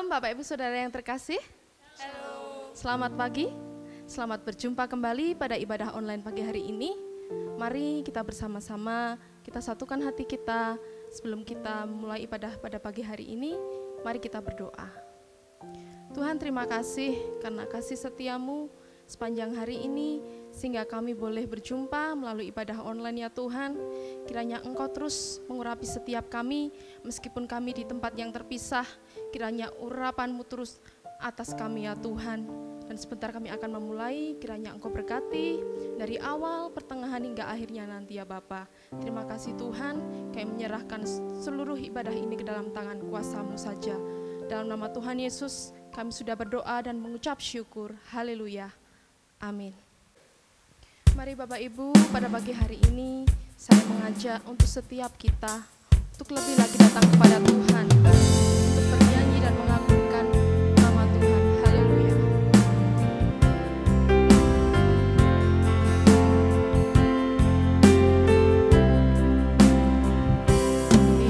Shalom Bapak Ibu Saudara yang terkasih. Halo. Selamat pagi. Selamat berjumpa kembali pada ibadah online pagi hari ini. Mari kita bersama-sama, kita satukan hati kita. Sebelum kita mulai ibadah pada pagi hari ini, mari kita berdoa. Tuhan, terima kasih karena kasih setiamu sepanjang hari ini, sehingga kami boleh berjumpa melalui ibadah online ya Tuhan. Kiranya Engkau terus mengurapi setiap kami, meskipun kami di tempat yang terpisah. Kiranya urapan-Mu terus atas kami ya Tuhan. Dan sebentar kami akan memulai, kiranya Engkau berkati dari awal, pertengahan hingga akhirnya nanti ya Bapa. Terima kasih Tuhan, kami menyerahkan seluruh ibadah ini ke dalam tangan kuasa-Mu saja. Dalam nama Tuhan Yesus, kami sudah berdoa dan mengucap syukur. Haleluya. Amin. Mari Bapak Ibu, pada pagi hari ini saya mengajak untuk setiap kita untuk lebih lagi datang kepada Tuhan, untuk bernyanyi dan mengagungkan nama Tuhan. Haleluya.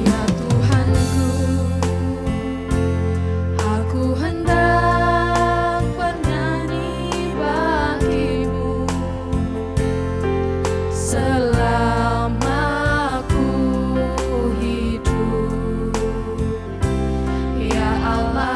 Ya Tuhanku, aku hendak bernyanyi bagimu selama aku hidup. Ya Allah,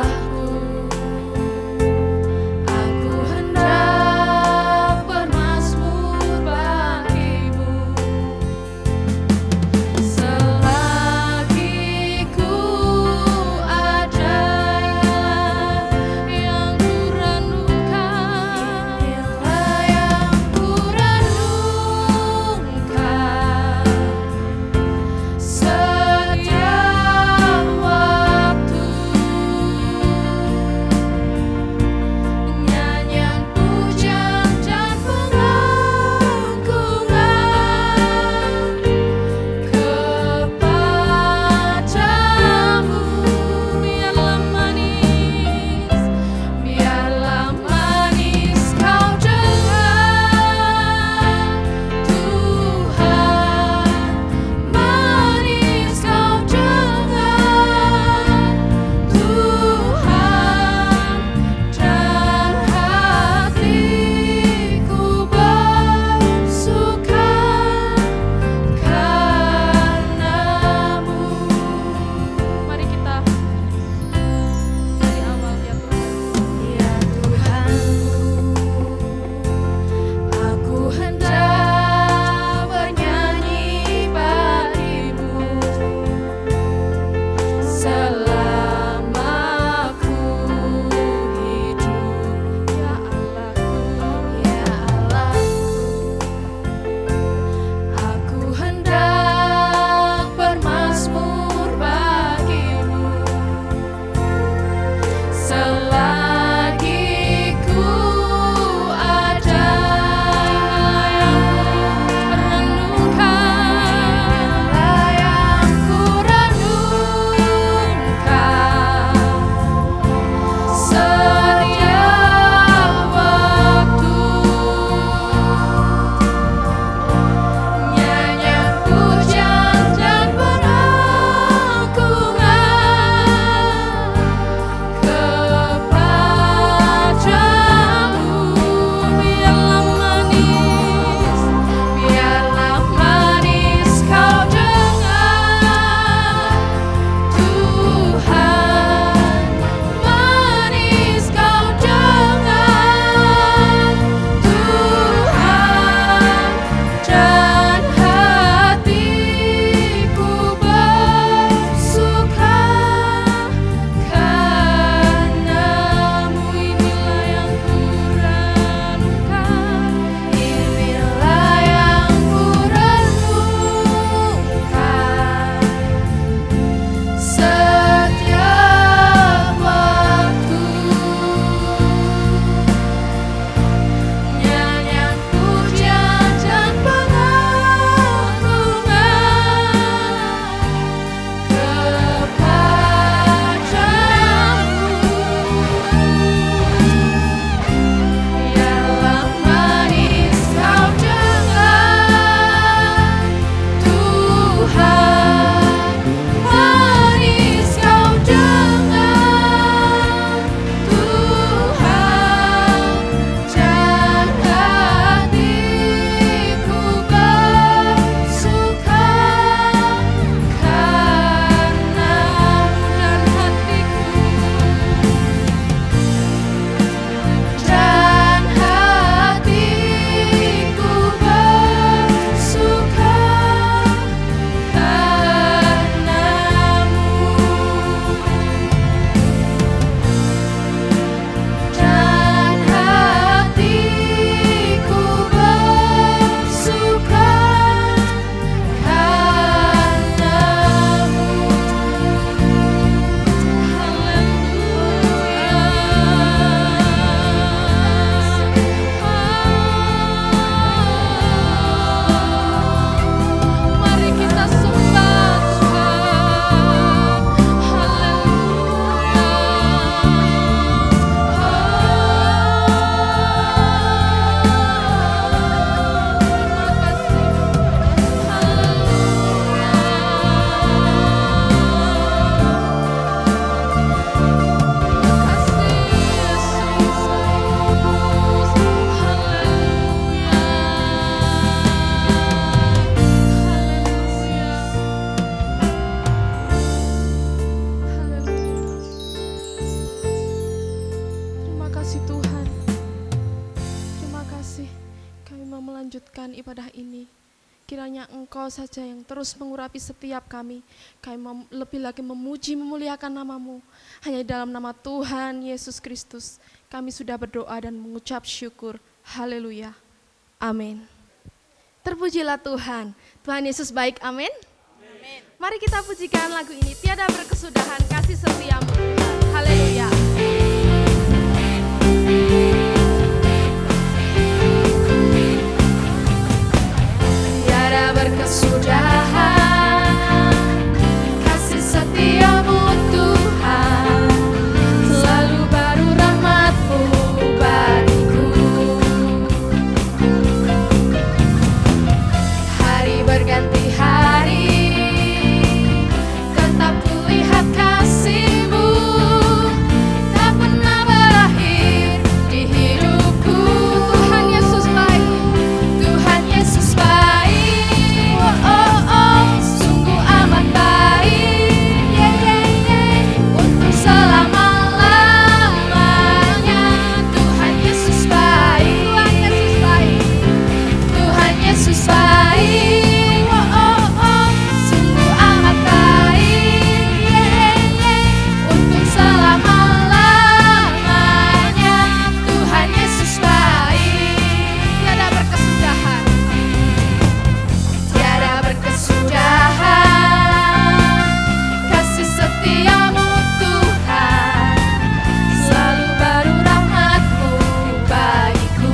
menjalankan ibadah ini. Kiranya Engkau saja yang terus mengurapi setiap kami. Kami lebih lagi memuji, memuliakan nama-Mu. Hanya dalam nama Tuhan Yesus Kristus kami sudah berdoa dan mengucap syukur. Haleluya. Amin. Terpujilah Tuhan. Tuhan Yesus baik. Amin. Amin. Mari kita pujikan lagu ini. Tiada berkesudahan kasih setiamu Tuhan. Haleluya. Tiada berkesudahan kasih setiamu Tuhan, selalu baru rahmat-Mu bagiku. Hari berganti hari, tetap kulihat kasih-Mu, tak pernah berakhir di hidupku. Tuhan Yesus baik, Tuhan Yesus baik. Oh, oh, oh, sungguh amat baik, yeah, yeah, yeah. Untuk selama-lamanya. Tuhan Yesus baik, Tuhan Yesus baik, Tuhan Yesus baik. Oh, oh, oh, sungguh amat baik, yeah, yeah. Untuk selama-lamanya. Tuhan Yesus baik. Tiada berkesudahan, tiada berkesudahan kasih setiamu Tuhan, selalu baru rahmat-Mu bagiku.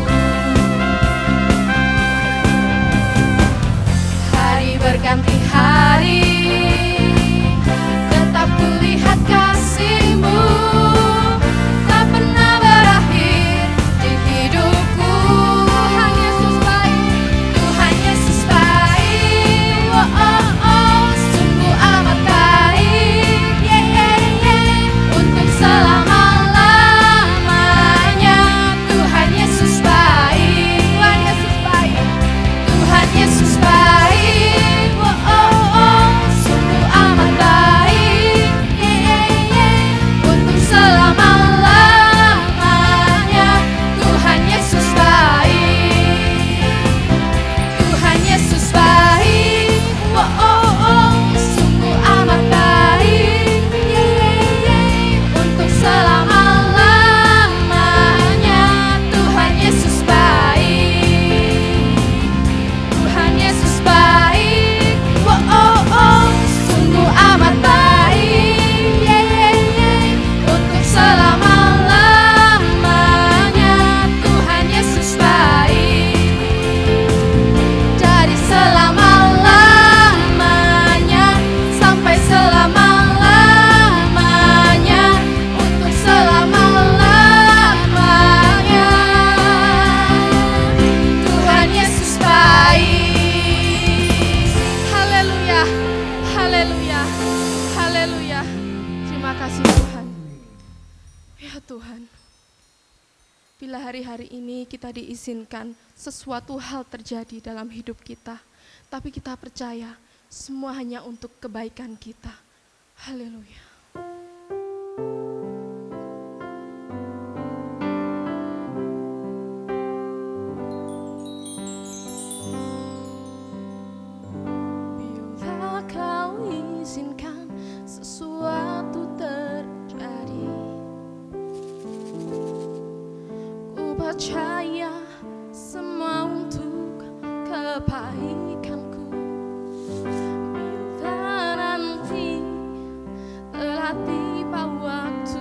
Hari berganti hari, tetap kulihat kasih-Mu, tak pernah berakhir di hidupku. Tuhan Yesus baik, Tuhan Yesus baik. Oh, oh, oh, sungguh amat baik, yeah, yeah, yeah. Untuk selama-lamanya. Tuhan Yesus baik, Tuhan Yesus baik, Tuhan Yesus baik. Oh, oh, oh, sungguh amat baik, yeah, yeah. Untuk selama-lamanya. Tuhan Yesus baik, Tuhan Yesus baik. Oh, oh, oh, sungguh amat baik, yeah, yeah. Untuk selama-lamanya. Tuhan Yesus baik, Tuhan Yesus baik. Oh, oh, oh, sungguh amat baik, yeah, yeah. Untuk selama-lamanya. Tuhan Yesus baik, dari selama-lamanya sampai selama-lamanya. Untuk selama-lamanya. Tuhan Yesus baik. Haleluya, haleluya, haleluya. Terima kasih Tuhan. Ya Tuhan, bila hari-hari ini kita diizinkan sesuatu hal terjadi dalam hidup kita, tapi kita percaya semua hanya untuk kebaikan kita. Haleluya. Bila Kau izinkan sesuatu terjadi, ku percaya semua untuk kebaikanku. Bila nanti telah tiba waktu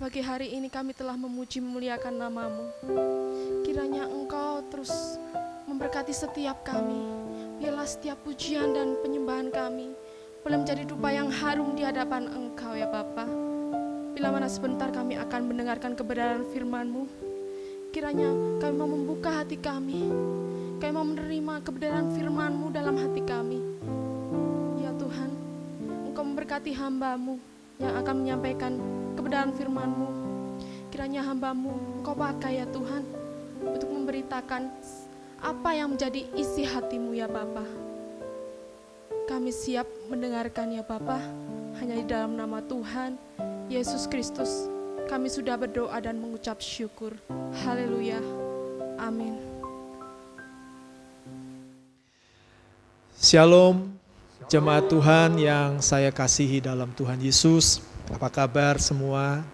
pagi hari ini kami telah memuji memuliakan nama-Mu. Kiranya Engkau terus memberkati setiap kami. Biarlah setiap pujian dan penyembahan kami boleh menjadi dupa yang harum di hadapan Engkau ya Bapa. Bila mana sebentar kami akan mendengarkan kebenaran firman-Mu, kiranya kami mau membuka hati kami. Kami mau menerima kebenaran firman-Mu dalam hati kami. Ya Tuhan, Engkau memberkati hamba-Mu yang akan menyampaikan kebenaran firman-Mu. Kiranya hamba-Mu Engkau pakai ya Tuhan untuk memberitakan apa yang menjadi isi hati-Mu ya Bapa. Kami siap mendengarkan ya Bapa. Hanya di dalam nama Tuhan Yesus Kristus kami sudah berdoa dan mengucap syukur. Haleluya. Amin. Shalom, jemaat Tuhan yang saya kasihi dalam Tuhan Yesus. Apa kabar semua?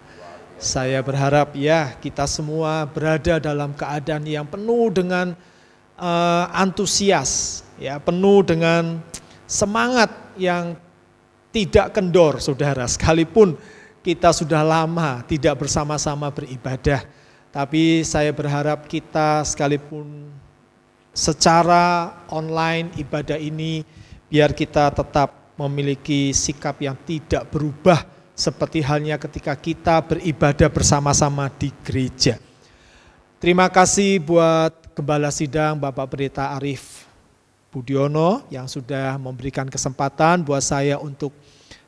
Saya berharap ya kita semua berada dalam keadaan yang penuh dengan antusias, ya, penuh dengan semangat yang tidak kendor, saudara. Sekalipun kita sudah lama tidak bersama-sama beribadah, tapi saya berharap kita sekalipun secara online ibadah ini, biar kita tetap memiliki sikap yang tidak berubah seperti halnya ketika kita beribadah bersama-sama di gereja. Terima kasih buat Gembala Sidang Bapak Pendeta Arif Budiono yang sudah memberikan kesempatan buat saya untuk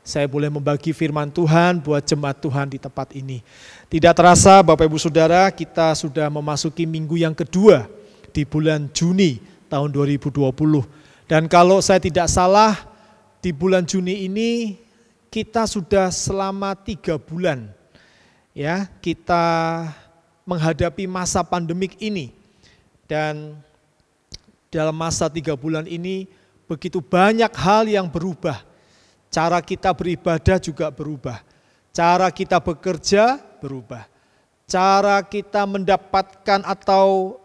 saya boleh membagi firman Tuhan buat jemaat Tuhan di tempat ini. Tidak terasa Bapak Ibu Saudara, kita sudah memasuki minggu yang kedua di bulan Juni tahun 2020. Dan kalau saya tidak salah, di bulan Juni ini kita sudah selama 3 bulan ya, kita menghadapi masa pandemik ini. Dan dalam masa 3 bulan ini begitu banyak hal yang berubah. Cara kita beribadah juga berubah. Cara kita bekerja berubah. Cara kita mendapatkan atau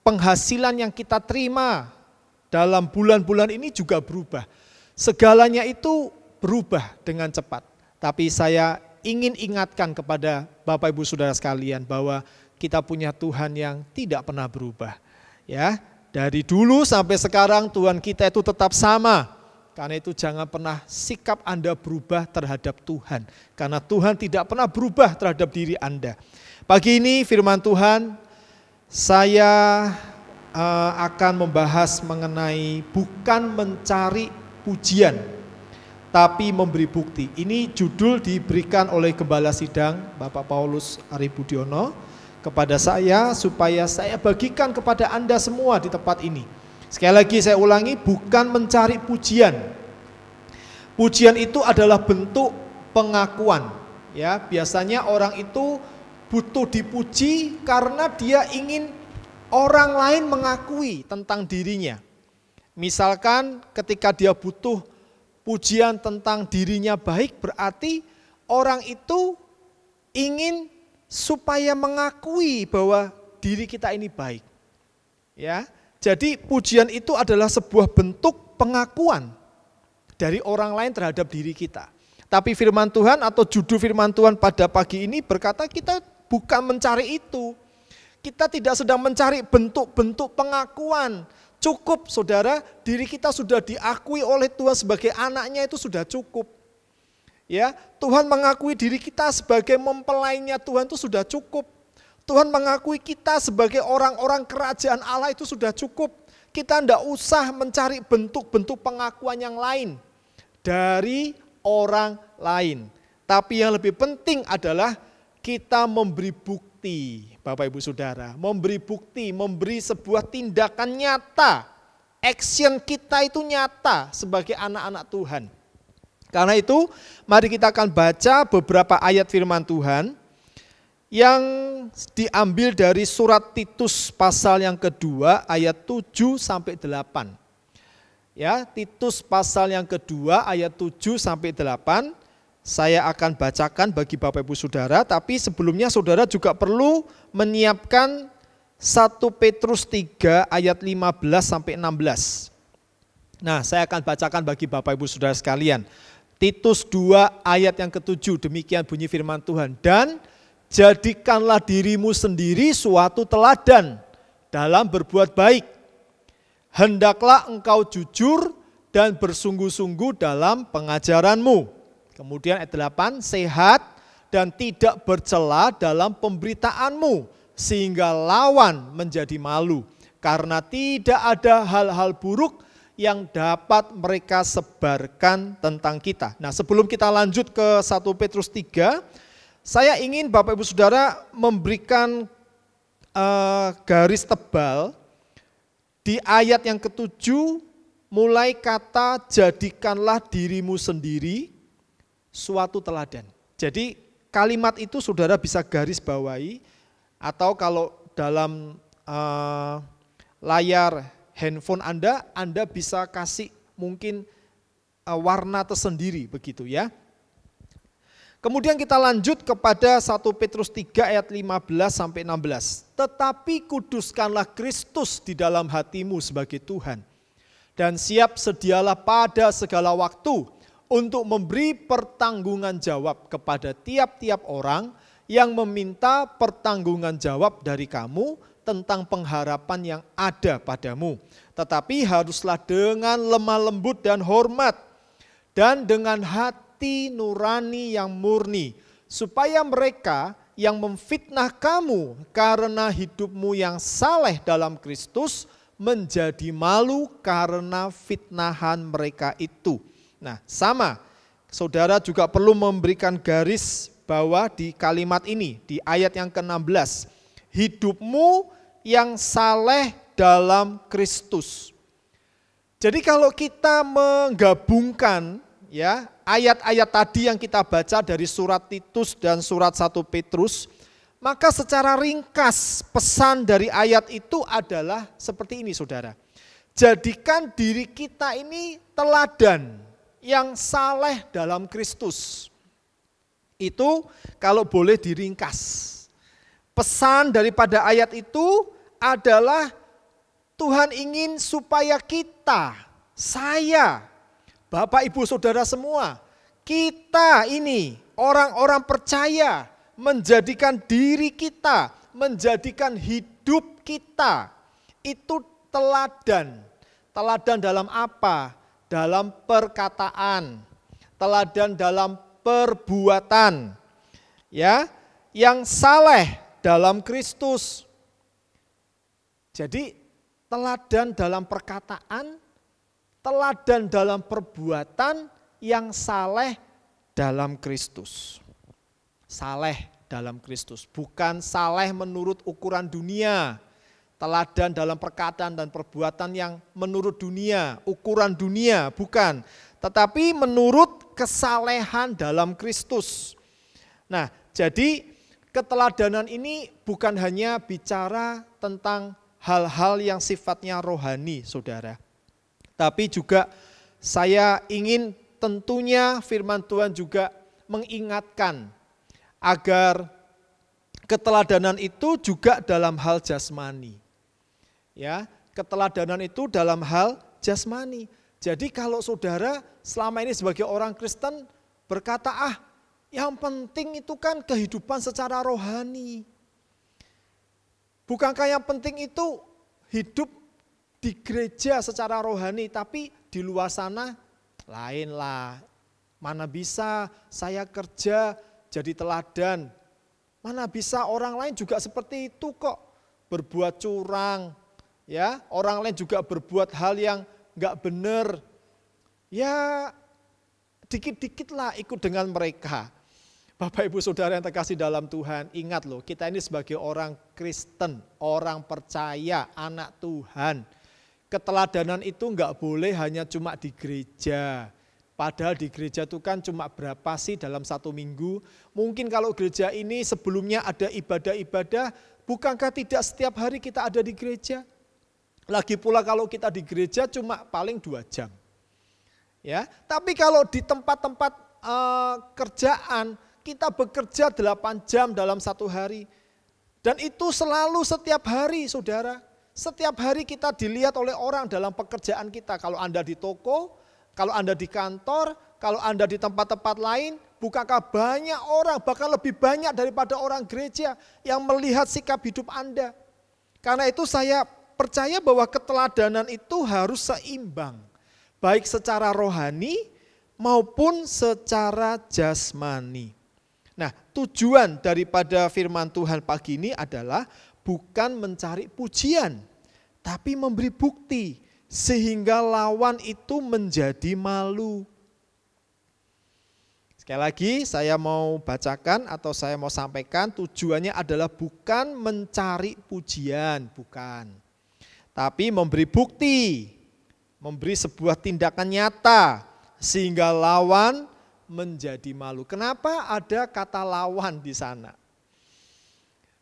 penghasilan yang kita terima dalam bulan-bulan ini juga berubah. Segalanya itu berubah dengan cepat. Tapi saya ingin ingatkan kepada Bapak Ibu Saudara sekalian bahwa kita punya Tuhan yang tidak pernah berubah. Ya, dari dulu sampai sekarang Tuhan kita itu tetap sama. Karena itu jangan pernah sikap Anda berubah terhadap Tuhan. Karena Tuhan tidak pernah berubah terhadap diri Anda. Pagi ini firman Tuhan, saya akan membahas mengenai bukan mencari pujian, tapi memberi bukti. Ini judul diberikan oleh Gembala Sidang Bapak Paulus Arif Budiono kepada saya supaya saya bagikan kepada Anda semua di tempat ini. Sekali lagi saya ulangi, bukan mencari pujian. Pujian itu adalah bentuk pengakuan. Ya, biasanya orang itu butuh dipuji karena dia ingin orang lain mengakui tentang dirinya. Misalkan ketika dia butuh pujian tentang dirinya baik, berarti orang itu ingin supaya mengakui bahwa diri kita ini baik. Ya, jadi pujian itu adalah sebuah bentuk pengakuan dari orang lain terhadap diri kita. Tapi firman Tuhan atau judul firman Tuhan pada pagi ini berkata kita bukan mencari itu. Kita tidak sedang mencari bentuk-bentuk pengakuan. Cukup saudara, diri kita sudah diakui oleh Tuhan sebagai anaknya itu sudah cukup. Ya, Tuhan mengakui diri kita sebagai mempelainya Tuhan itu sudah cukup. Tuhan mengakui kita sebagai orang-orang kerajaan Allah itu sudah cukup. Kita tidak usah mencari bentuk-bentuk pengakuan yang lain dari orang lain. Tapi yang lebih penting adalah kita memberi bukti, Bapak Ibu Saudara. Memberi bukti, memberi sebuah tindakan nyata. Action kita itu nyata sebagai anak-anak Tuhan. Karena itu, mari kita akan baca beberapa ayat firman Tuhan yang diambil dari surat Titus pasal yang kedua ayat 7 sampai 8. Ya, Titus pasal yang kedua ayat 7 sampai 8. Saya akan bacakan bagi Bapak Ibu Saudara, tapi sebelumnya saudara juga perlu menyiapkan 1 Petrus 3 ayat 15 sampai 16. Nah, saya akan bacakan bagi Bapak Ibu Saudara sekalian. Titus 2 ayat yang ke-7, demikian bunyi firman Tuhan. Dan jadikanlah dirimu sendiri suatu teladan dalam berbuat baik. Hendaklah engkau jujur dan bersungguh-sungguh dalam pengajaranmu. Kemudian ayat 8, sehat dan tidak bercela dalam pemberitaanmu, sehingga lawan menjadi malu. Karena tidak ada hal-hal buruk yang dapat mereka sebarkan tentang kita. Nah, sebelum kita lanjut ke 1 Petrus 3, saya ingin Bapak Ibu Saudara memberikan garis tebal di ayat yang ke-7, mulai kata jadikanlah dirimu sendiri suatu teladan. Jadi kalimat itu saudara bisa garis bawahi, atau kalau dalam layar handphone Anda bisa kasih mungkin warna tersendiri begitu ya. Kemudian kita lanjut kepada 1 Petrus 3 ayat 15 sampai 16. Tetapi kuduskanlah Kristus di dalam hatimu sebagai Tuhan, dan siap sedialah pada segala waktu untuk memberi pertanggungan jawab kepada tiap-tiap orang yang meminta pertanggungan jawab dari kamu tentang pengharapan yang ada padamu. Tetapi haruslah dengan lemah lembut dan hormat, dan dengan hati nurani yang murni, supaya mereka yang memfitnah kamu karena hidupmu yang saleh dalam Kristus menjadi malu karena fitnahan mereka itu. Nah, sama, saudara juga perlu memberikan garis bawah di kalimat ini, di ayat yang ke-16. Hidupmu yang saleh dalam Kristus. Jadi kalau kita menggabungkan ya ayat-ayat tadi yang kita baca dari surat Titus dan surat 1 Petrus, maka secara ringkas pesan dari ayat itu adalah seperti ini saudara. Jadikan diri kita ini teladan yang saleh dalam Kristus. Itu kalau boleh diringkas. Pesan daripada ayat itu adalah Tuhan ingin supaya kita, saya, Bapak Ibu Saudara semua, kita ini orang-orang percaya menjadikan diri kita, menjadikan hidup kita itu teladan. Teladan dalam apa? Dalam perkataan, teladan dalam perbuatan, ya, yang saleh dalam Kristus. Jadi teladan dalam perkataan, teladan dalam perbuatan yang saleh dalam Kristus. Saleh dalam Kristus, bukan saleh menurut ukuran dunia. Teladan dalam perkataan dan perbuatan yang menurut dunia, ukuran dunia, bukan. Tetapi menurut kesalehan dalam Kristus. Nah, jadi keteladanan ini bukan hanya bicara tentang hal-hal yang sifatnya rohani, saudara. Tapi juga saya ingin tentunya firman Tuhan juga mengingatkan agar keteladanan itu juga dalam hal jasmani. Ya, keteladanan itu dalam hal jasmani. Jadi kalau saudara selama ini sebagai orang Kristen berkata, yang penting itu kan kehidupan secara rohani. Bukankah yang penting itu hidup di gereja secara rohani, tapi di luar sana lainlah. Mana bisa saya kerja jadi teladan, mana bisa orang lain juga seperti itu kok, berbuat curang, ya, orang lain juga berbuat hal yang enggak benar. Ya, dikit-dikit lah ikut dengan mereka. Bapak Ibu Saudara yang terkasih dalam Tuhan, ingat loh, kita ini sebagai orang Kristen, orang percaya, anak Tuhan. Keteladanan itu enggak boleh hanya cuma di gereja. Padahal di gereja itu kan cuma berapa sih dalam satu minggu. Mungkin kalau gereja ini sebelumnya ada ibadah-ibadah, bukankah tidak setiap hari kita ada di gereja? Lagi pula kalau kita di gereja cuma paling 2 jam. Ya, tapi kalau di tempat-tempat kerjaan, kita bekerja 8 jam dalam satu hari. Dan itu selalu setiap hari, saudara. Setiap hari kita dilihat oleh orang dalam pekerjaan kita. Kalau Anda di toko, kalau Anda di kantor, kalau Anda di tempat-tempat lain, Bukankah banyak orang, bahkan lebih banyak daripada orang gereja yang melihat sikap hidup Anda? Karena itu saya percaya bahwa keteladanan itu harus seimbang, baik secara rohani maupun secara jasmani. Nah, tujuan daripada firman Tuhan pagi ini adalah bukan mencari pujian, tapi memberi bukti sehingga lawan itu menjadi malu. Sekali lagi saya mau bacakan atau saya mau sampaikan, tujuannya adalah bukan mencari pujian, bukan. Tapi memberi bukti, memberi sebuah tindakan nyata sehingga lawan menjadi malu. Kenapa ada kata lawan di sana?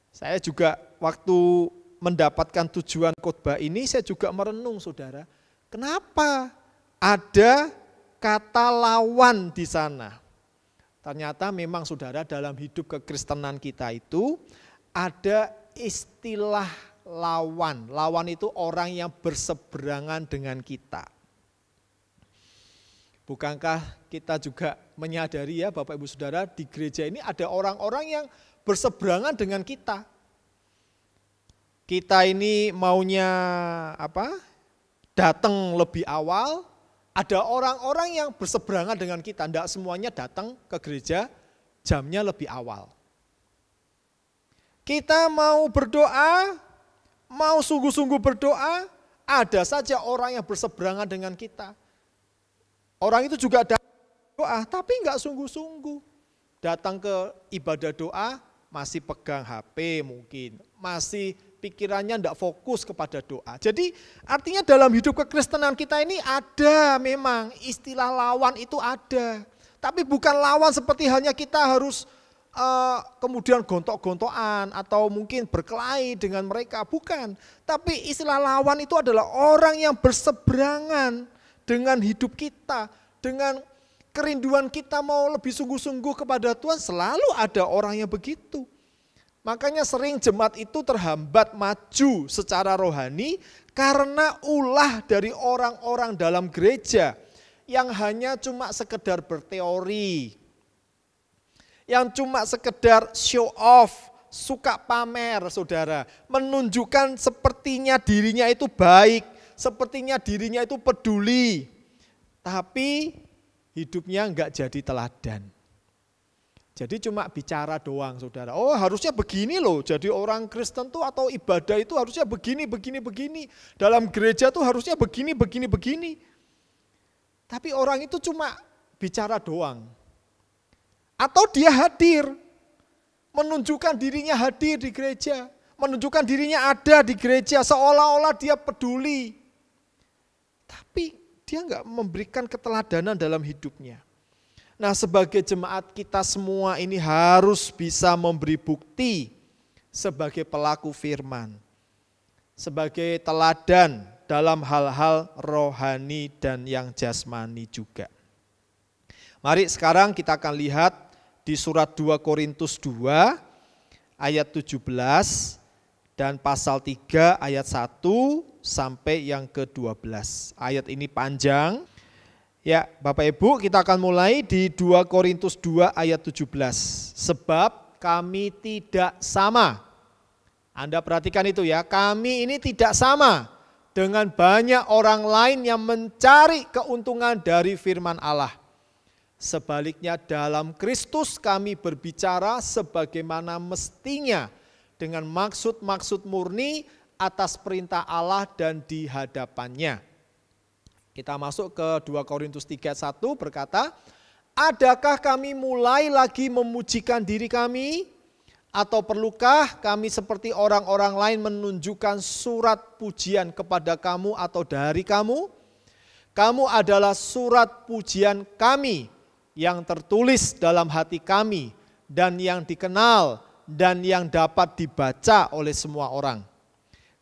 Saya juga waktu mendapatkan tujuan khotbah ini, saya juga merenung, saudara. Kenapa ada kata lawan di sana? Ternyata memang, saudara, dalam hidup kekristenan kita itu ada istilah lawan. Lawan itu orang yang berseberangan dengan kita. Bukankah kita juga menyadari ya Bapak Ibu Saudara, di gereja ini ada orang-orang yang berseberangan dengan kita. Kita ini maunya datang lebih awal, ada orang-orang yang berseberangan dengan kita. Tidak semuanya datang ke gereja jamnya lebih awal. Kita mau berdoa, mau sungguh-sungguh berdoa, ada saja orang yang berseberangan dengan kita. Orang itu juga datang doa, tapi enggak sungguh-sungguh. Datang ke ibadah doa, masih pegang HP mungkin, masih pikirannya enggak fokus kepada doa. Jadi artinya dalam hidup kekristenan kita ini ada memang istilah lawan itu ada. Tapi bukan lawan seperti hanya kita harus kemudian gontok-gontokan atau mungkin berkelahi dengan mereka, bukan. Tapi istilah lawan itu adalah orang yang berseberangan dengan hidup kita, dengan kerinduan kita mau lebih sungguh-sungguh kepada Tuhan, selalu ada orang yang begitu. Makanya sering jemaat itu terhambat maju secara rohani karena ulah dari orang-orang dalam gereja yang hanya cuma sekedar berteori, yang cuma sekedar show off, suka pamer, saudara, menunjukkan sepertinya dirinya itu baik, sepertinya dirinya itu peduli, tapi hidupnya enggak jadi teladan. Jadi cuma bicara doang, saudara. Oh, harusnya begini loh, jadi orang Kristen tuh atau ibadah itu harusnya begini. Dalam gereja tuh harusnya begini. Tapi orang itu cuma bicara doang. Atau dia hadir, menunjukkan dirinya hadir di gereja, menunjukkan dirinya ada di gereja, seolah-olah dia peduli. Tapi dia enggak memberikan keteladanan dalam hidupnya. Nah, sebagai jemaat kita semua ini harus bisa memberi bukti sebagai pelaku firman, sebagai teladan dalam hal-hal rohani dan yang jasmani juga. Mari sekarang kita akan lihat di surat 2 Korintus 2 ayat 17 dan pasal 3 ayat 1 sampai yang ke-12. Ayat ini panjang. Ya, Bapak Ibu, kita akan mulai di 2 Korintus 2 ayat 17. Sebab kami tidak sama. Anda perhatikan itu ya, kami ini tidak sama dengan banyak orang lain yang mencari keuntungan dari firman Allah. Sebaliknya dalam Kristus kami berbicara sebagaimana mestinya dengan maksud-maksud murni atas perintah Allah dan di hadapannya. Kita masuk ke 2 Korintus 3:1 berkata, adakah kami mulai lagi memujikan diri kami? Atau perlukah kami seperti orang-orang lain menunjukkan surat pujian kepada kamu atau dari kamu? Kamu adalah surat pujian kami yang tertulis dalam hati kami dan yang dikenal dan yang dapat dibaca oleh semua orang.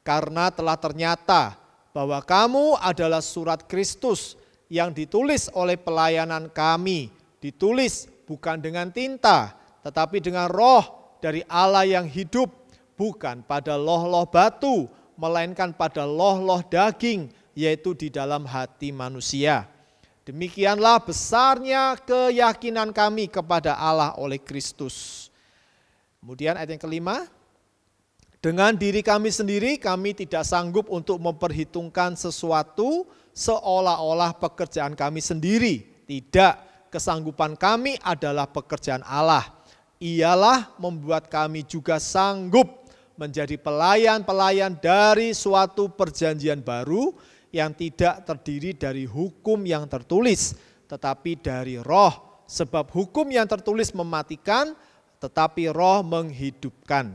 Karena telah ternyata bahwa kamu adalah surat Kristus yang ditulis oleh pelayanan kami, ditulis bukan dengan tinta, tetapi dengan roh dari Allah yang hidup, bukan pada loh-loh batu, melainkan pada loh-loh daging, yaitu di dalam hati manusia. Demikianlah besarnya keyakinan kami kepada Allah oleh Kristus. Kemudian ayat yang kelima, dengan diri kami sendiri kami tidak sanggup untuk memperhitungkan sesuatu seolah-olah pekerjaan kami sendiri. Tidak, kesanggupan kami adalah pekerjaan Allah. Ialah membuat kami juga sanggup menjadi pelayan-pelayan dari suatu perjanjian baru yang tidak terdiri dari hukum yang tertulis, tetapi dari roh. Sebab hukum yang tertulis mematikan, tetapi roh menghidupkan.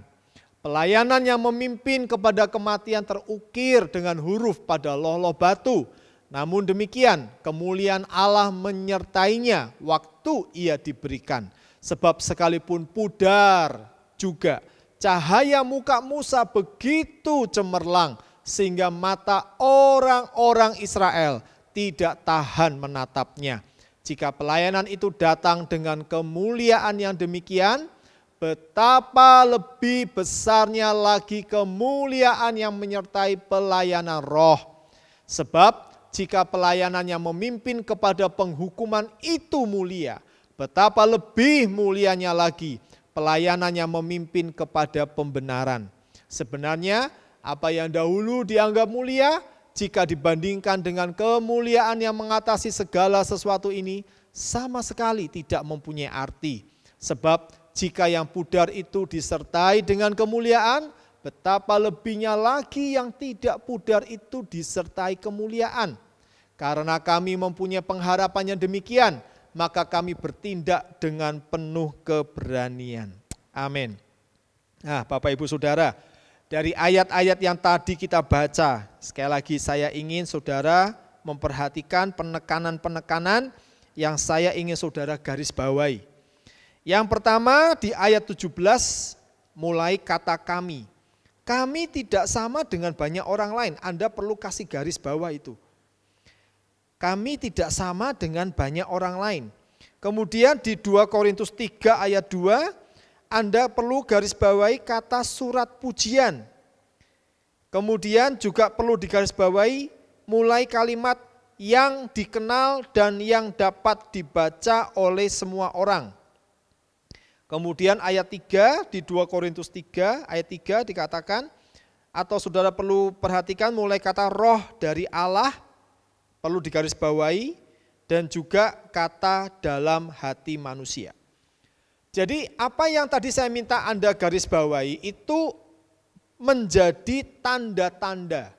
Pelayanan yang memimpin kepada kematian terukir dengan huruf pada loh-loh batu. Namun demikian, kemuliaan Allah menyertainya waktu ia diberikan. Sebab sekalipun pudar juga, cahaya muka Musa begitu cemerlang, sehingga mata orang-orang Israel tidak tahan menatapnya. Jika pelayanan itu datang dengan kemuliaan yang demikian, betapa lebih besarnya lagi kemuliaan yang menyertai pelayanan roh. Sebab jika pelayanan yang memimpin kepada penghukuman itu mulia, betapa lebih mulianya lagi pelayanan yang memimpin kepada pembenaran. Sebenarnya apa yang dahulu dianggap mulia, jika dibandingkan dengan kemuliaan yang mengatasi segala sesuatu ini, sama sekali tidak mempunyai arti. Sebab jika yang pudar itu disertai dengan kemuliaan, betapa lebihnya lagi yang tidak pudar itu disertai kemuliaan. Karena kami mempunyai pengharapan yang demikian, maka kami bertindak dengan penuh keberanian. Amin. Nah, Bapak Ibu Saudara, dari ayat-ayat yang tadi kita baca, sekali lagi saya ingin saudara memperhatikan penekanan-penekanan yang saya ingin saudara garis bawahi. Yang pertama di ayat 17 mulai kata kami. Kami tidak sama dengan banyak orang lain, Anda perlu kasih garis bawah itu. Kami tidak sama dengan banyak orang lain. Kemudian di 2 Korintus 3 ayat 2, Anda perlu garis bawahi kata surat pujian. Kemudian juga perlu digarisbawahi mulai kalimat yang dikenal dan yang dapat dibaca oleh semua orang. Kemudian ayat 3 di 2 Korintus 3 ayat 3 dikatakan, atau saudara perlu perhatikan mulai kata roh dari Allah, perlu digarisbawahi, dan juga kata dalam hati manusia. Jadi apa yang tadi saya minta Anda garis bawahi itu menjadi tanda-tanda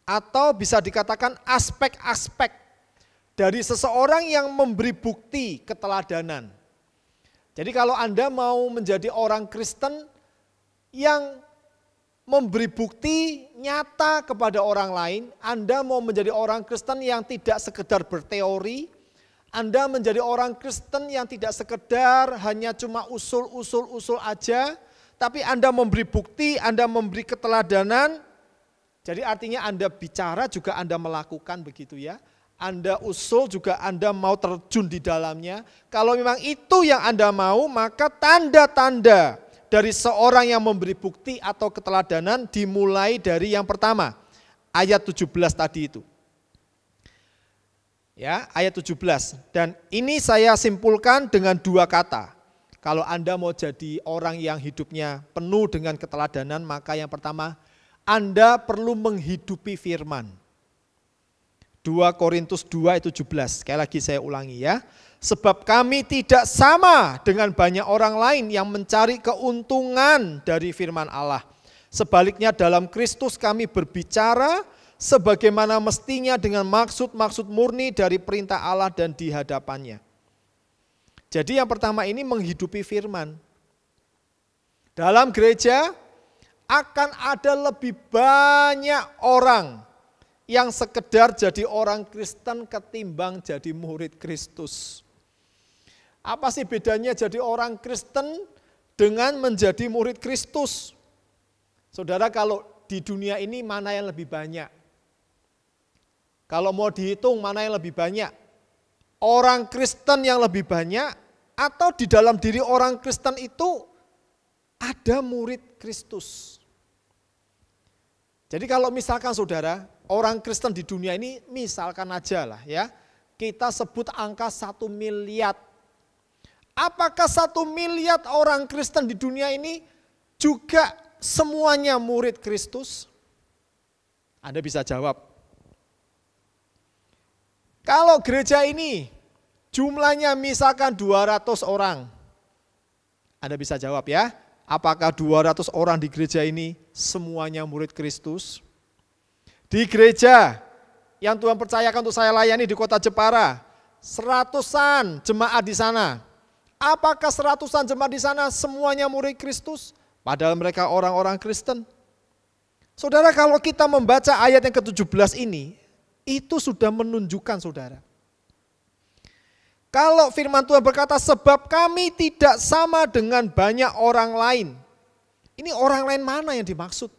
atau bisa dikatakan aspek-aspek dari seseorang yang memberi bukti keteladanan. Jadi kalau Anda mau menjadi orang Kristen yang memberi bukti nyata kepada orang lain, Anda mau menjadi orang Kristen yang tidak sekedar berteori, Anda menjadi orang Kristen yang tidak sekedar hanya cuma usul aja, tapi Anda memberi bukti, Anda memberi keteladanan. Jadi artinya Anda bicara juga Anda melakukan begitu ya. Anda usul juga Anda mau terjun di dalamnya. Kalau memang itu yang Anda mau, maka tanda-tanda dari seorang yang memberi bukti atau keteladanan dimulai dari yang pertama, ayat 17 tadi itu. Ya, ayat 17. Dan ini saya simpulkan dengan 2 kata. Kalau Anda mau jadi orang yang hidupnya penuh dengan keteladanan, maka yang pertama, Anda perlu menghidupi firman. 2 Korintus 2 ayat 17. Sekali lagi saya ulangi ya. Sebab kami tidak sama dengan banyak orang lain yang mencari keuntungan dari firman Allah. Sebaliknya dalam Kristus kami berbicara sebagaimana mestinya dengan maksud-maksud murni dari perintah Allah dan di hadapannya. Jadi yang pertama ini menghidupi firman. Dalam gereja akan ada lebih banyak orang yang sekedar jadi orang Kristen ketimbang jadi murid Kristus. Apa sih bedanya jadi orang Kristen dengan menjadi murid Kristus? Saudara, kalau di dunia ini mana yang lebih banyak? Kalau mau dihitung mana yang lebih banyak? Orang Kristen yang lebih banyak atau di dalam diri orang Kristen itu ada murid Kristus? Jadi kalau misalkan saudara, orang Kristen di dunia ini misalkan aja lah ya, kita sebut angka 1 miliar. Apakah 1 miliar orang Kristen di dunia ini juga semuanya murid Kristus? Anda bisa jawab. Kalau gereja ini jumlahnya misalkan 200 orang. Anda bisa jawab ya, apakah 200 orang di gereja ini semuanya murid Kristus? Di gereja yang Tuhan percayakan untuk saya layani di kota Jepara, 100-an jemaat di sana. Apakah 100-an jemaat di sana semuanya murid Kristus? Padahal mereka orang-orang Kristen. Saudara, kalau kita membaca ayat yang ke-17 ini, itu sudah menunjukkan saudara. Kalau firman Tuhan berkata, sebab kami tidak sama dengan banyak orang lain. Ini orang lain mana yang dimaksud?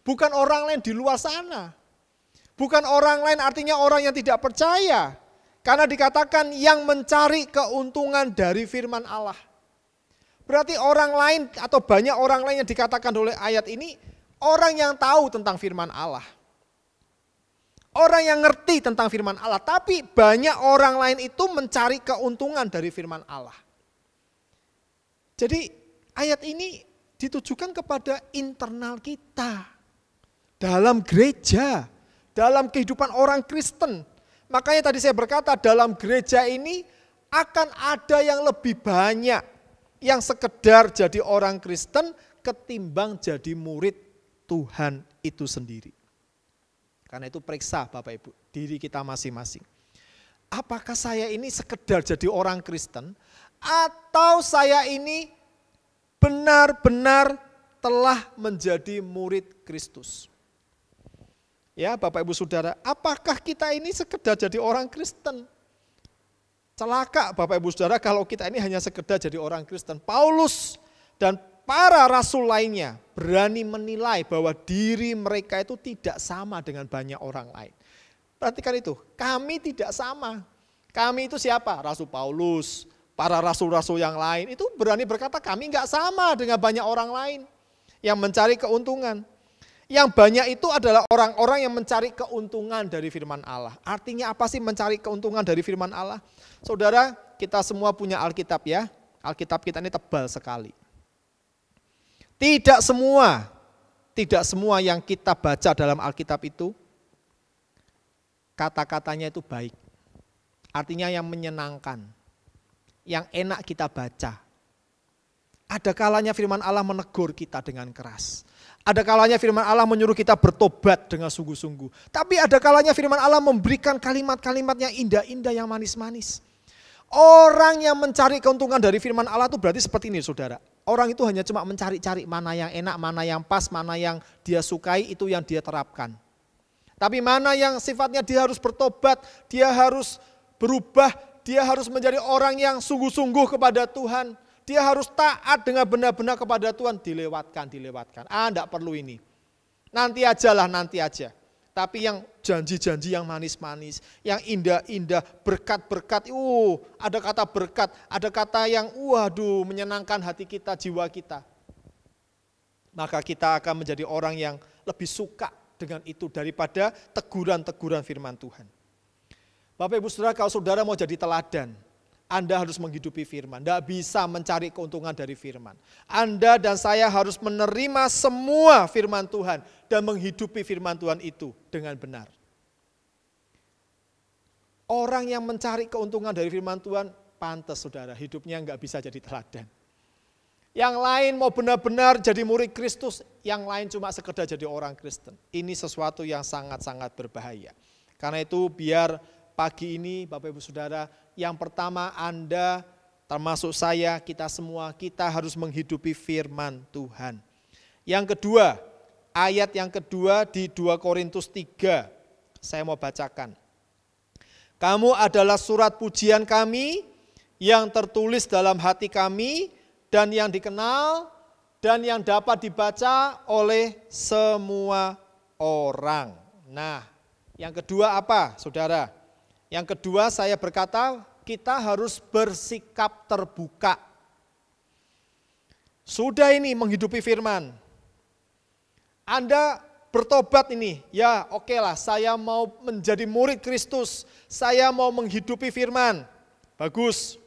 Bukan orang lain di luar sana. Bukan orang lain artinya orang yang tidak percaya. Karena dikatakan yang mencari keuntungan dari firman Allah. Berarti orang lain atau banyak orang lain yang dikatakan oleh ayat ini, orang yang tahu tentang firman Allah. Orang yang ngerti tentang firman Allah. Tapi banyak orang lain itu mencari keuntungan dari firman Allah. Jadi ayat ini ditujukan kepada internal kita. Dalam gereja, dalam kehidupan orang Kristen. Makanya tadi saya berkata dalam gereja ini akan ada yang lebih banyak yang sekedar jadi orang Kristen ketimbang jadi murid Tuhan itu sendiri. Karena itu periksa Bapak Ibu diri kita masing-masing. Apakah saya ini sekedar jadi orang Kristen atau saya ini benar-benar telah menjadi murid Kristus? Ya Bapak Ibu Saudara, apakah kita ini sekedar jadi orang Kristen? Celaka Bapak Ibu Saudara kalau kita ini hanya sekedar jadi orang Kristen. Paulus dan para rasul lainnya berani menilai bahwa diri mereka itu tidak sama dengan banyak orang lain. Perhatikan itu, kami tidak sama. Kami itu siapa? Rasul Paulus, para rasul-rasul yang lain itu berani berkata kami enggak sama dengan banyak orang lain yang mencari keuntungan. Yang banyak itu adalah orang-orang yang mencari keuntungan dari firman Allah. Artinya apa sih mencari keuntungan dari firman Allah? Saudara, kita semua punya Alkitab ya. Alkitab kita ini tebal sekali. Tidak semua yang kita baca dalam Alkitab itu, kata-katanya itu baik. Artinya yang menyenangkan, yang enak kita baca. Ada kalanya firman Allah menegur kita dengan keras. Ada kalanya firman Allah menyuruh kita bertobat dengan sungguh-sungguh. Tapi ada kalanya firman Allah memberikan kalimat-kalimat yang indah-indah, yang manis-manis. Orang yang mencari keuntungan dari firman Allah itu berarti seperti ini saudara. Orang itu hanya cuma mencari-cari mana yang enak, mana yang pas, mana yang dia sukai, itu yang dia terapkan. Tapi mana yang sifatnya dia harus bertobat, dia harus berubah, dia harus menjadi orang yang sungguh-sungguh kepada Tuhan. Dia harus taat dengan benar-benar kepada Tuhan, dilewatkan. Enggak perlu ini. Nanti aja. Tapi yang janji-janji yang manis-manis, yang indah-indah, berkat-berkat, ada kata berkat, ada kata yang menyenangkan hati kita, jiwa kita. Maka kita akan menjadi orang yang lebih suka dengan itu daripada teguran-teguran firman Tuhan. Bapak Ibu Saudara, kalau saudara mau jadi teladan, Anda harus menghidupi firman, tidak bisa mencari keuntungan dari firman. Anda dan saya harus menerima semua firman Tuhan dan menghidupi firman Tuhan itu dengan benar. Orang yang mencari keuntungan dari firman Tuhan, pantas saudara, hidupnya nggak bisa jadi teladan. Yang lain mau benar-benar jadi murid Kristus, yang lain cuma sekedar jadi orang Kristen. Ini sesuatu yang sangat-sangat berbahaya. Karena itu biar pagi ini Bapak Ibu Saudara, yang pertama Anda termasuk saya, kita semua, kita harus menghidupi firman Tuhan. Yang kedua, ayat yang kedua di 2 Korintus 3, saya mau bacakan. Kamu adalah surat pujian kami yang tertulis dalam hati kami dan yang dikenal dan yang dapat dibaca oleh semua orang. Nah, yang kedua apa saudara? Yang kedua saya berkata kita harus bersikap terbuka. Sudah ini menghidupi firman. Anda bertobat ini, ya oke lah, saya mau menjadi murid Kristus, saya mau menghidupi firman. Bagus.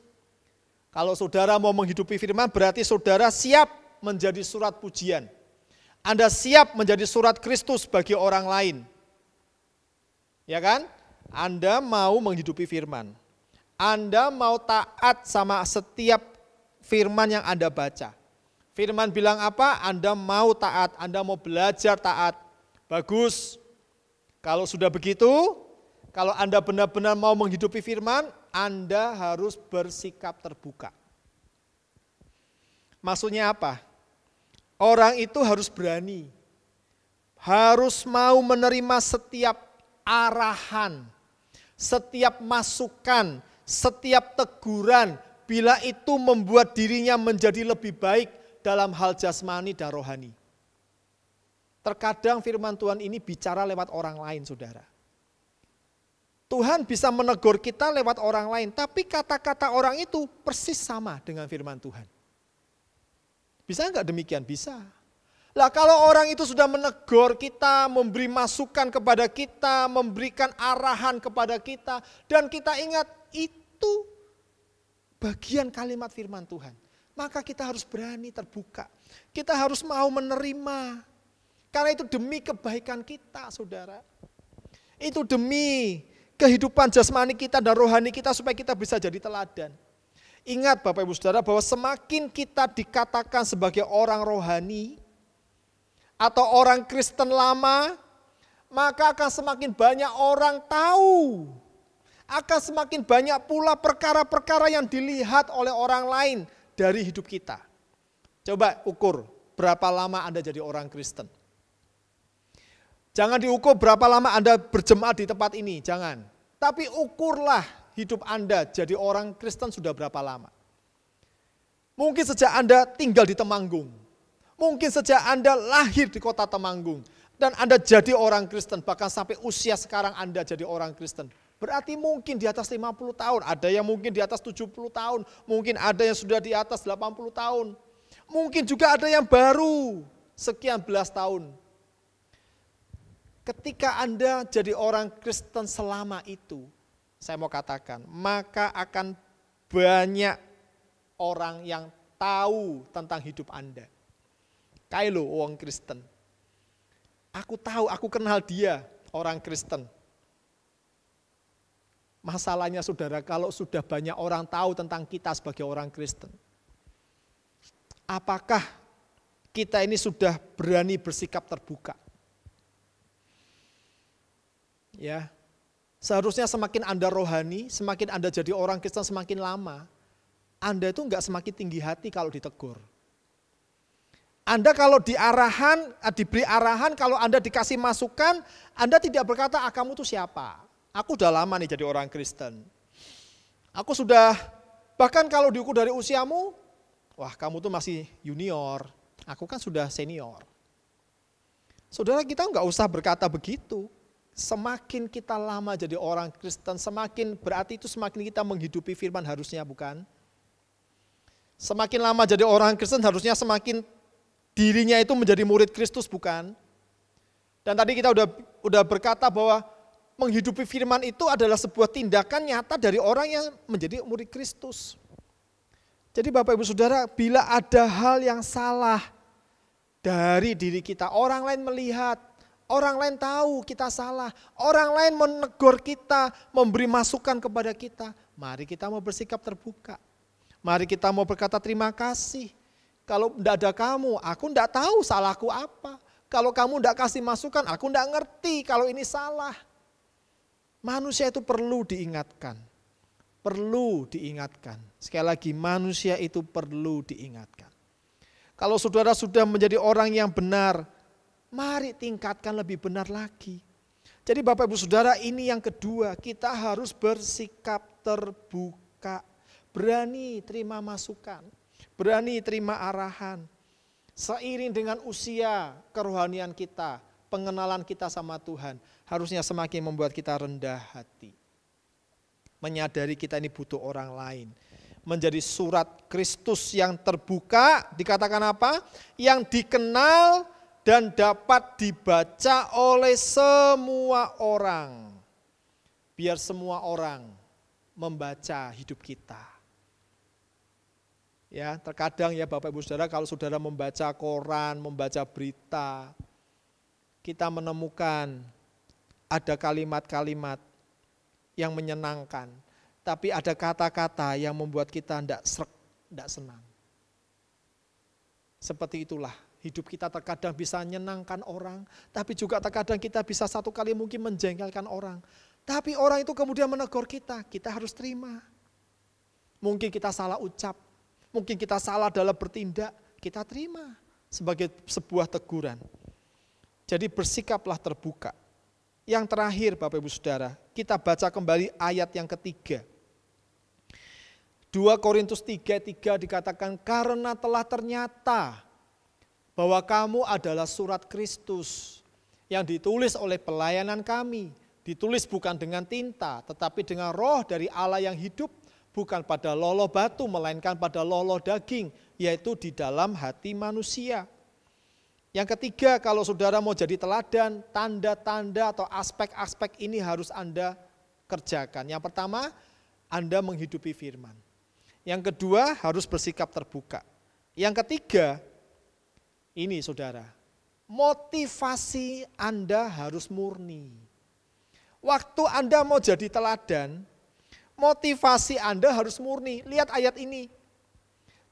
Kalau saudara mau menghidupi firman, berarti saudara siap menjadi surat pujian. Anda siap menjadi surat Kristus bagi orang lain. Ya kan? Anda mau menghidupi firman. Anda mau taat sama setiap firman yang Anda baca. Firman bilang apa? Anda mau taat, Anda mau belajar taat. Bagus. Kalau sudah begitu, kalau Anda benar-benar mau menghidupi firman, Anda harus bersikap terbuka. Maksudnya apa? Orang itu harus berani. Harus mau menerima setiap arahan, setiap masukan, setiap teguran, bila itu membuat dirinya menjadi lebih baik dalam hal jasmani dan rohani. Terkadang firman Tuhan ini bicara lewat orang lain, saudara. Tuhan bisa menegur kita lewat orang lain, tapi kata-kata orang itu persis sama dengan firman Tuhan. Bisa enggak demikian? Bisa. Lah kalau orang itu sudah menegur kita, memberi masukan kepada kita, memberikan arahan kepada kita, dan kita ingat itu bagian kalimat firman Tuhan, maka kita harus berani terbuka. Kita harus mau menerima. Karena itu demi kebaikan kita, saudara. Itu demi kehidupan jasmani kita dan rohani kita supaya kita bisa jadi teladan. Ingat Bapak Ibu Saudara bahwa semakin kita dikatakan sebagai orang rohani atau orang Kristen lama, maka akan semakin banyak orang tahu. Akan semakin banyak pula perkara-perkara yang dilihat oleh orang lain dari hidup kita. Coba ukur berapa lama Anda jadi orang Kristen. Jangan diukur berapa lama Anda berjemaat di tempat ini, jangan. Tapi ukurlah hidup Anda jadi orang Kristen sudah berapa lama. Mungkin sejak Anda tinggal di Temanggung. Mungkin sejak Anda lahir di kota Temanggung. Dan Anda jadi orang Kristen, bahkan sampai usia sekarang Anda jadi orang Kristen. Berarti mungkin di atas 50 tahun, ada yang mungkin di atas 70 tahun, mungkin ada yang sudah di atas 80 tahun. Mungkin juga ada yang baru sekian belas tahun. Ketika Anda jadi orang Kristen selama itu, saya mau katakan, maka akan banyak orang yang tahu tentang hidup Anda. Kayak lo orang Kristen. Aku tahu, aku kenal dia, orang Kristen. Masalahnya saudara, kalau sudah banyak orang tahu tentang kita sebagai orang Kristen, apakah kita ini sudah berani bersikap terbuka? Ya, seharusnya semakin Anda rohani, semakin Anda jadi orang Kristen semakin lama, Anda itu enggak semakin tinggi hati kalau ditegur. Anda kalau diberi arahan, kalau Anda dikasih masukan, Anda tidak berkata, kamu itu siapa? Aku udah lama nih jadi orang Kristen. Aku sudah, bahkan kalau diukur dari usiamu, wah kamu tuh masih junior, aku kan sudah senior. Saudara, kita enggak usah berkata begitu. Semakin kita lama jadi orang Kristen, semakin berarti itu semakin kita menghidupi firman harusnya, bukan? Semakin lama jadi orang Kristen harusnya semakin dirinya itu menjadi murid Kristus, bukan? Dan tadi kita udah berkata bahwa menghidupi firman itu adalah sebuah tindakan nyata dari orang yang menjadi murid Kristus. Jadi Bapak Ibu Saudara, bila ada hal yang salah dari diri kita, orang lain melihat, orang lain tahu kita salah, orang lain menegur kita, memberi masukan kepada kita, mari kita mau bersikap terbuka. Mari kita mau berkata terima kasih. Kalau tidak ada kamu, aku tidak tahu salahku apa. Kalau kamu tidak kasih masukan, aku tidak ngerti kalau ini salah. Manusia itu perlu diingatkan. Perlu diingatkan. Sekali lagi, manusia itu perlu diingatkan. Kalau saudara sudah menjadi orang yang benar, mari tingkatkan lebih benar lagi. Jadi Bapak Ibu Saudara, ini yang kedua, kita harus bersikap terbuka. Berani terima masukan, berani terima arahan. Seiring dengan usia kerohanian kita, pengenalan kita sama Tuhan, harusnya semakin membuat kita rendah hati. Menyadari kita ini butuh orang lain. Menjadi surat Kristus yang terbuka, dikatakan apa? Yang dikenal dan dapat dibaca oleh semua orang. Biar semua orang membaca hidup kita. Ya, terkadang ya Bapak Ibu Saudara, kalau saudara membaca koran, membaca berita, kita menemukan ada kalimat-kalimat yang menyenangkan, tapi ada kata-kata yang membuat kita tidak srek, tidak senang. Seperti itulah hidup kita terkadang bisa menyenangkan orang, tapi juga terkadang kita bisa satu kali mungkin menjengkelkan orang. Tapi orang itu kemudian menegur kita harus terima. Mungkin kita salah ucap, mungkin kita salah dalam bertindak, kita terima sebagai sebuah teguran. Jadi bersikaplah terbuka. Yang terakhir Bapak Ibu Saudara, kita baca kembali ayat yang ketiga. 2 Korintus 3:3 dikatakan, karena telah ternyata bahwa kamu adalah surat Kristus yang ditulis oleh pelayanan kami. Ditulis bukan dengan tinta, tetapi dengan roh dari Allah yang hidup, bukan pada lolo batu, melainkan pada lolo daging, yaitu di dalam hati manusia. Yang ketiga, kalau saudara mau jadi teladan, tanda-tanda atau aspek-aspek ini harus Anda kerjakan. Yang pertama, Anda menghidupi firman. Yang kedua, harus bersikap terbuka. Yang ketiga, ini saudara, motivasi Anda harus murni. Waktu Anda mau jadi teladan, motivasi Anda harus murni. Lihat ayat ini.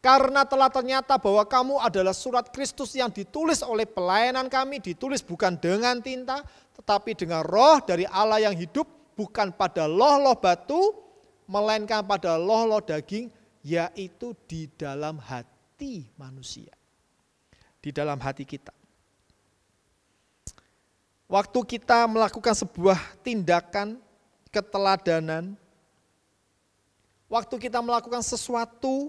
Karena telah ternyata bahwa kamu adalah surat Kristus yang ditulis oleh pelayanan kami, ditulis bukan dengan tinta, tetapi dengan roh dari Allah yang hidup, bukan pada loh-loh batu, melainkan pada loh-loh daging, yaitu di dalam hati manusia. Di dalam hati kita. Waktu kita melakukan sebuah tindakan keteladanan, waktu kita melakukan sesuatu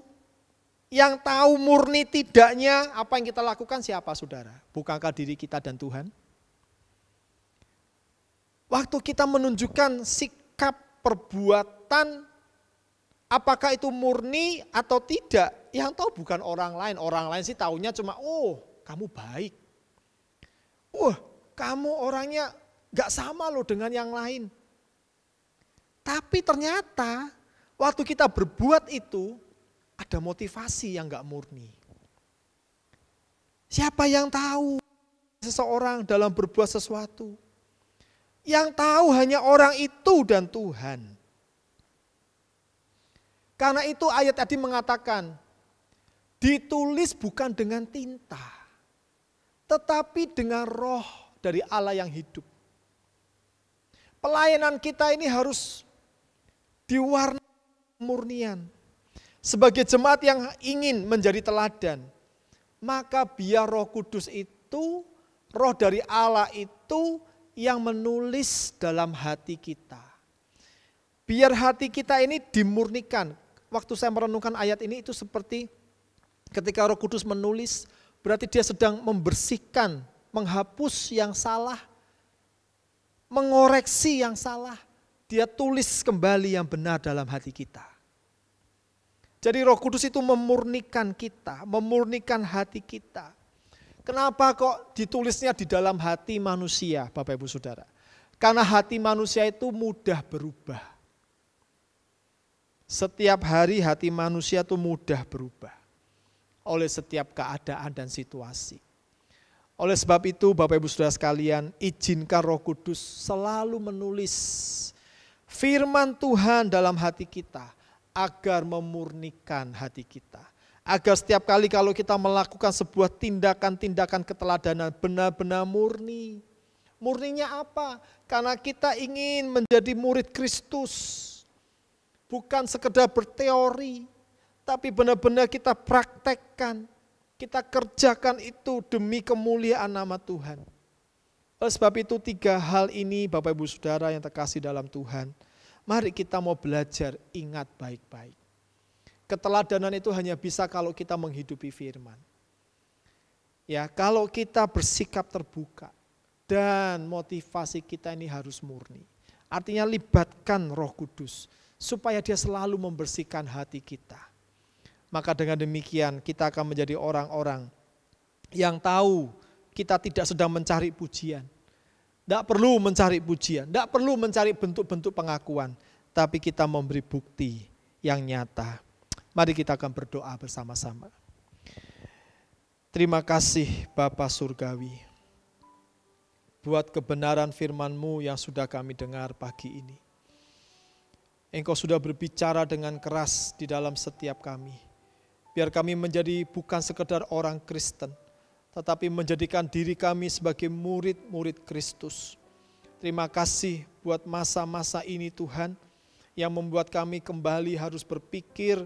yang tahu murni tidaknya apa yang kita lakukan siapa saudara? Bukankah diri kita dan Tuhan? Waktu kita menunjukkan sikap perbuatan, apakah itu murni atau tidak, yang tahu bukan orang lain sih taunya cuma, oh kamu baik. Kamu orangnya gak sama loh dengan yang lain. Tapi ternyata waktu kita berbuat itu ada motivasi yang gak murni. Siapa yang tahu seseorang dalam berbuat sesuatu? Yang tahu hanya orang itu dan Tuhan. Karena itu ayat tadi mengatakan, ditulis bukan dengan tinta, tetapi dengan roh dari Allah yang hidup. Pelayanan kita ini harus diwarnai kemurnian. Sebagai jemaat yang ingin menjadi teladan, maka biar Roh Kudus itu, roh dari Allah itu yang menulis dalam hati kita. Biar hati kita ini dimurnikan. Waktu saya merenungkan ayat ini itu seperti ketika Roh Kudus menulis, berarti dia sedang membersihkan, menghapus yang salah, mengoreksi yang salah. Dia tulis kembali yang benar dalam hati kita. Jadi Roh Kudus itu memurnikan kita, memurnikan hati kita. Kenapa kok ditulisnya di dalam hati manusia, Bapak Ibu Saudara? Karena hati manusia itu mudah berubah. Setiap hari hati manusia itu mudah berubah oleh setiap keadaan dan situasi. Oleh sebab itu Bapak Ibu Saudara sekalian, izinkan Roh Kudus selalu menulis firman Tuhan dalam hati kita agar memurnikan hati kita. Agar setiap kali kalau kita melakukan sebuah tindakan-tindakan keteladanan benar-benar murni. Murninya apa? Karena kita ingin menjadi murid Kristus. Bukan sekedar berteori, tapi benar-benar kita praktekkan. Kita kerjakan itu demi kemuliaan nama Tuhan. Oleh sebab itu 3 hal ini Bapak Ibu Saudara yang terkasih dalam Tuhan. Mari kita mau belajar ingat baik-baik. Keteladanan itu hanya bisa kalau kita menghidupi firman. Ya, kalau kita bersikap terbuka dan motivasi kita ini harus murni. Artinya libatkan Roh Kudus supaya dia selalu membersihkan hati kita. Maka dengan demikian kita akan menjadi orang-orang yang tahu kita tidak sedang mencari pujian. Tidak perlu mencari pujian, tidak perlu mencari bentuk-bentuk pengakuan, tapi kita memberi bukti yang nyata. Mari kita akan berdoa bersama-sama. Terima kasih Bapa Surgawi, buat kebenaran firman-Mu yang sudah kami dengar pagi ini. Engkau sudah berbicara dengan keras di dalam setiap kami. Biar kami menjadi bukan sekedar orang Kristen, tetapi menjadikan diri kami sebagai murid-murid Kristus. Terima kasih buat masa-masa ini Tuhan, yang membuat kami kembali harus berpikir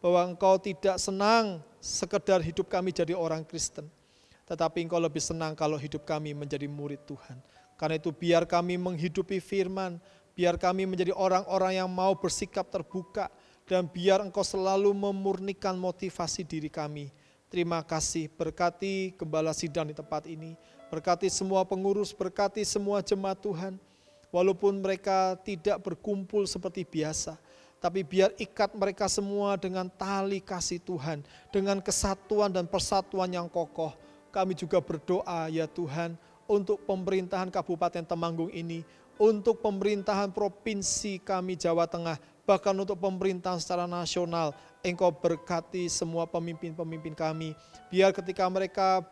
bahwa Engkau tidak senang sekedar hidup kami jadi orang Kristen, tetapi Engkau lebih senang kalau hidup kami menjadi murid Tuhan. Karena itu biar kami menghidupi firman, biar kami menjadi orang-orang yang mau bersikap terbuka, dan biar Engkau selalu memurnikan motivasi diri kami. Terima kasih, berkati gembala sidang di tempat ini, berkati semua pengurus, berkati semua jemaat Tuhan. Walaupun mereka tidak berkumpul seperti biasa, tapi biar ikat mereka semua dengan tali kasih Tuhan, dengan kesatuan dan persatuan yang kokoh. Kami juga berdoa ya Tuhan, untuk pemerintahan Kabupaten Temanggung ini, untuk pemerintahan Provinsi kami Jawa Tengah, bahkan untuk pemerintahan secara nasional. Engkau berkati semua pemimpin-pemimpin kami, biar ketika mereka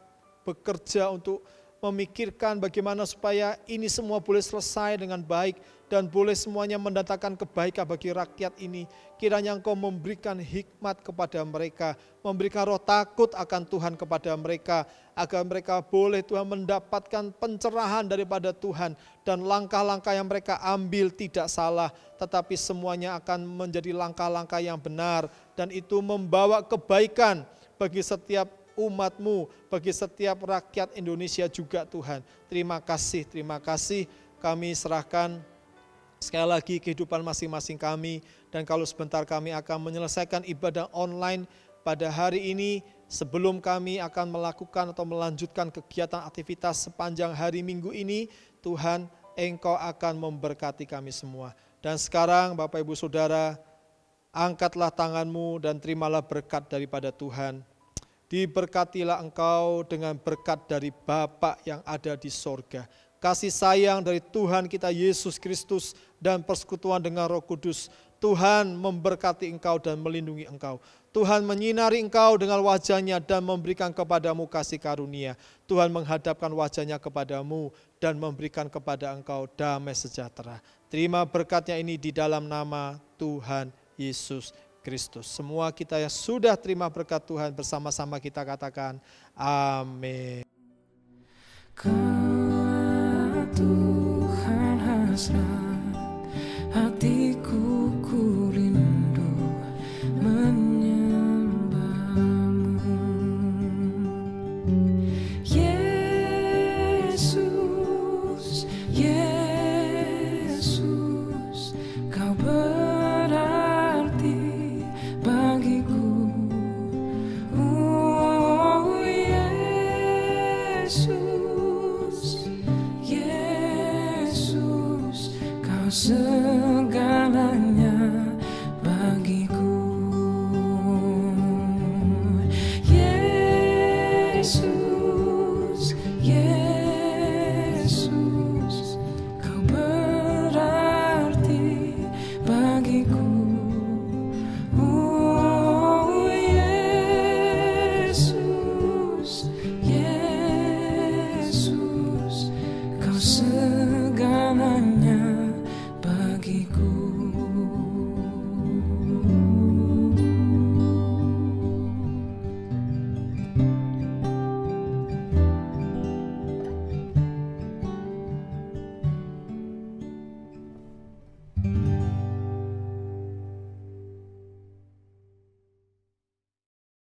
bekerja untuk memikirkan bagaimana supaya ini semua boleh selesai dengan baik dan boleh semuanya mendatangkan kebaikan bagi rakyat ini. Kiranya Engkau memberikan hikmat kepada mereka, memberikan roh takut akan Tuhan kepada mereka, agar mereka boleh Tuhan mendapatkan pencerahan daripada Tuhan, dan langkah-langkah yang mereka ambil tidak salah, tetapi semuanya akan menjadi langkah-langkah yang benar, dan itu membawa kebaikan bagi setiap umat-Mu, bagi setiap rakyat Indonesia juga Tuhan. Terima kasih kami serahkan sekali lagi kehidupan masing-masing kami, dan kalau sebentar kami akan menyelesaikan ibadah online pada hari ini, sebelum kami akan melakukan atau melanjutkan kegiatan aktivitas sepanjang hari Minggu ini, Tuhan Engkau akan memberkati kami semua. Dan sekarang Bapak Ibu Saudara, angkatlah tangan-Mu dan terimalah berkat daripada Tuhan. Diberkatilah engkau dengan berkat dari Bapa yang ada di sorga, kasih sayang dari Tuhan kita Yesus Kristus, dan persekutuan dengan Roh Kudus. Tuhan memberkati engkau dan melindungi engkau. Tuhan menyinari engkau dengan wajah-Nya dan memberikan kepadamu kasih karunia. Tuhan menghadapkan wajah-Nya kepadamu dan memberikan kepada engkau damai sejahtera. Terima berkat-Nya ini di dalam nama Tuhan Yesus Kristus. Semua kita yang sudah terima berkat Tuhan bersama-sama kita katakan amin. Tuhan hasrat hatiku, ku rindu menyembah-Mu. Yesus, Yesus, Kau berarti bagiku. Oh Yesus, Yesus, Kau